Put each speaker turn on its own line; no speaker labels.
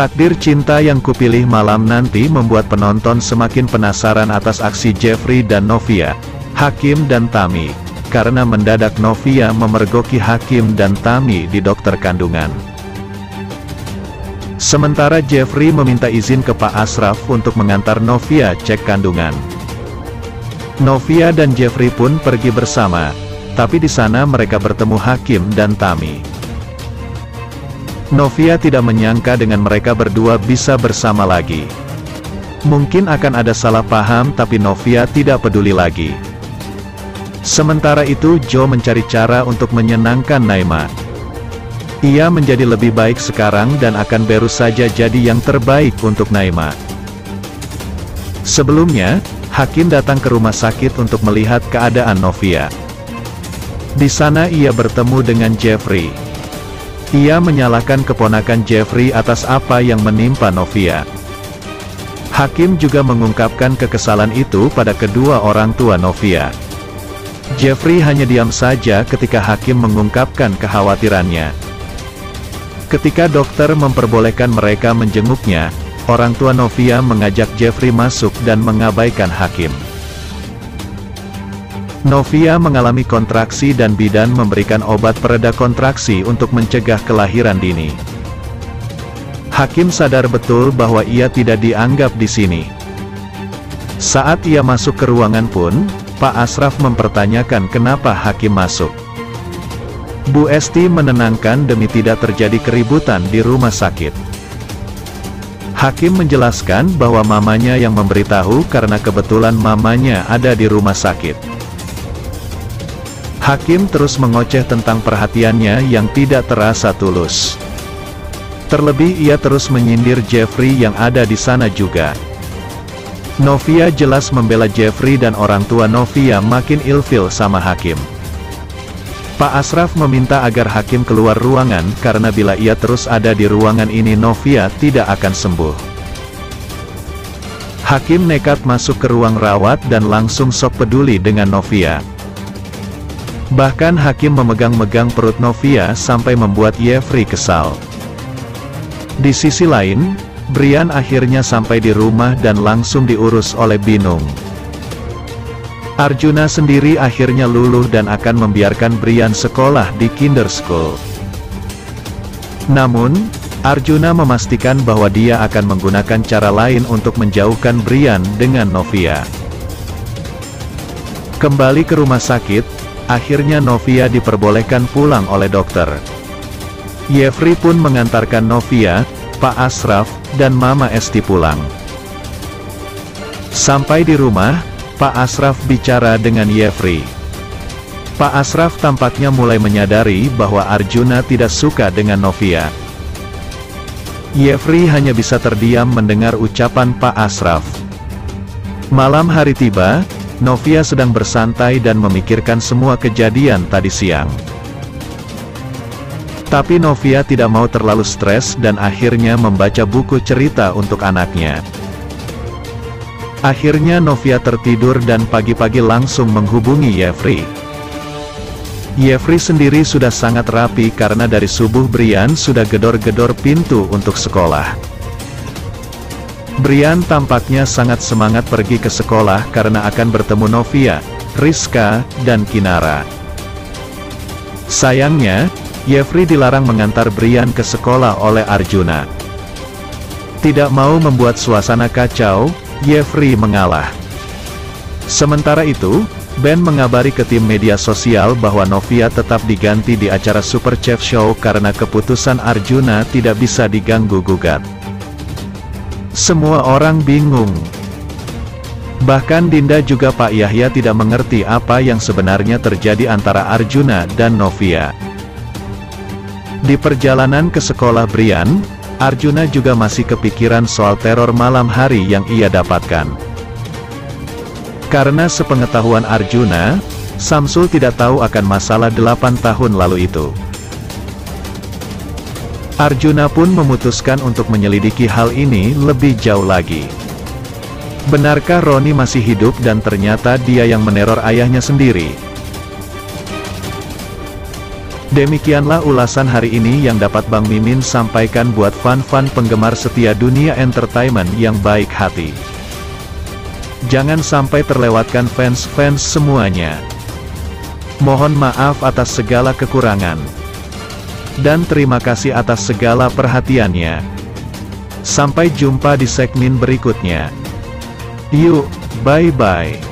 Takdir Cinta Yang Kupilih malam nanti membuat penonton semakin penasaran atas aksi Jeffrey dan Novia, Hakim dan Tami, karena mendadak Novia memergoki Hakim dan Tami di dokter kandungan. Sementara Jeffrey meminta izin ke Pak Ashraf untuk mengantar Novia cek kandungan. Novia dan Jeffrey pun pergi bersama, tapi di sana mereka bertemu Hakim dan Tami. Novia tidak menyangka dengan mereka berdua bisa bersama lagi. Mungkin akan ada salah paham tapi Novia tidak peduli lagi. Sementara itu Joe mencari cara untuk menyenangkan Naima. Ia menjadi lebih baik sekarang dan akan baru saja jadi yang terbaik untuk Naima. Sebelumnya, Hakim datang ke rumah sakit untuk melihat keadaan Novia. Di sana ia bertemu dengan Jeffrey. Ia menyalahkan keponakan Jeffrey atas apa yang menimpa Novia. Hakim juga mengungkapkan kekesalan itu pada kedua orang tua Novia. Jeffrey hanya diam saja ketika Hakim mengungkapkan kekhawatirannya. Ketika dokter memperbolehkan mereka menjenguknya, orang tua Novia mengajak Jeffrey masuk dan mengabaikan Hakim. Novia mengalami kontraksi dan bidan memberikan obat pereda kontraksi untuk mencegah kelahiran dini. Hakim sadar betul bahwa ia tidak dianggap di sini. Saat ia masuk ke ruangan pun, Pak Ashraf mempertanyakan kenapa Hakim masuk. Bu Esti menenangkan demi tidak terjadi keributan di rumah sakit. Hakim menjelaskan bahwa mamanya yang memberitahu karena kebetulan mamanya ada di rumah sakit. Hakim terus mengoceh tentang perhatiannya yang tidak terasa tulus. Terlebih ia terus menyindir Jeffrey yang ada di sana juga. Novia jelas membela Jeffrey dan orang tua Novia makin ilfil sama Hakim. Pak Ashraf meminta agar Hakim keluar ruangan karena bila ia terus ada di ruangan ini Novia tidak akan sembuh. Hakim nekat masuk ke ruang rawat dan langsung sok peduli dengan Novia. Bahkan Hakim memegang-megang perut Novia sampai membuat Jeffrey kesal. Di sisi lain, Brian akhirnya sampai di rumah dan langsung diurus oleh Binung. Arjuna sendiri akhirnya luluh dan akan membiarkan Brian sekolah di Kinder School. Namun, Arjuna memastikan bahwa dia akan menggunakan cara lain untuk menjauhkan Brian dengan Novia. Kembali ke rumah sakit, akhirnya Novia diperbolehkan pulang oleh dokter. Jeffrey pun mengantarkan Novia, Pak Ashraf, dan Mama Esti pulang. Sampai di rumah, Pak Ashraf bicara dengan Jeffrey. Pak Ashraf tampaknya mulai menyadari bahwa Arjuna tidak suka dengan Novia. Jeffrey hanya bisa terdiam mendengar ucapan Pak Ashraf. Malam hari tiba, Novia sedang bersantai dan memikirkan semua kejadian tadi siang. Tapi Novia tidak mau terlalu stres dan akhirnya membaca buku cerita untuk anaknya. Akhirnya Novia tertidur dan pagi-pagi langsung menghubungi Jeffrey. Jeffrey sendiri sudah sangat rapi karena dari subuh Brian sudah gedor-gedor pintu untuk sekolah. Brian tampaknya sangat semangat pergi ke sekolah karena akan bertemu Novia, Rizka, dan Kinara. Sayangnya, Jeffrey dilarang mengantar Brian ke sekolah oleh Arjuna. Tidak mau membuat suasana kacau, Jeffrey mengalah. Sementara itu, Ben mengabari ke tim media sosial bahwa Novia tetap diganti di acara Super Chef Show karena keputusan Arjuna tidak bisa diganggu-gugat. Semua orang bingung. Bahkan Dinda juga Pak Yahya tidak mengerti apa yang sebenarnya terjadi antara Arjuna dan Novia. Di perjalanan ke sekolah Brian, Arjuna juga masih kepikiran soal teror malam hari yang ia dapatkan. Karena sepengetahuan Arjuna, Samsul tidak tahu akan masalah 8 tahun lalu itu. Arjuna pun memutuskan untuk menyelidiki hal ini lebih jauh lagi. Benarkah Roni masih hidup dan ternyata dia yang meneror ayahnya sendiri? Demikianlah ulasan hari ini yang dapat Bang Mimin sampaikan buat fan-fan penggemar setia dunia entertainment yang baik hati. Jangan sampai terlewatkan fans-fans semuanya. Mohon maaf atas segala kekurangan. Dan terima kasih atas segala perhatiannya. Sampai jumpa di segmen berikutnya. Yuk, bye-bye.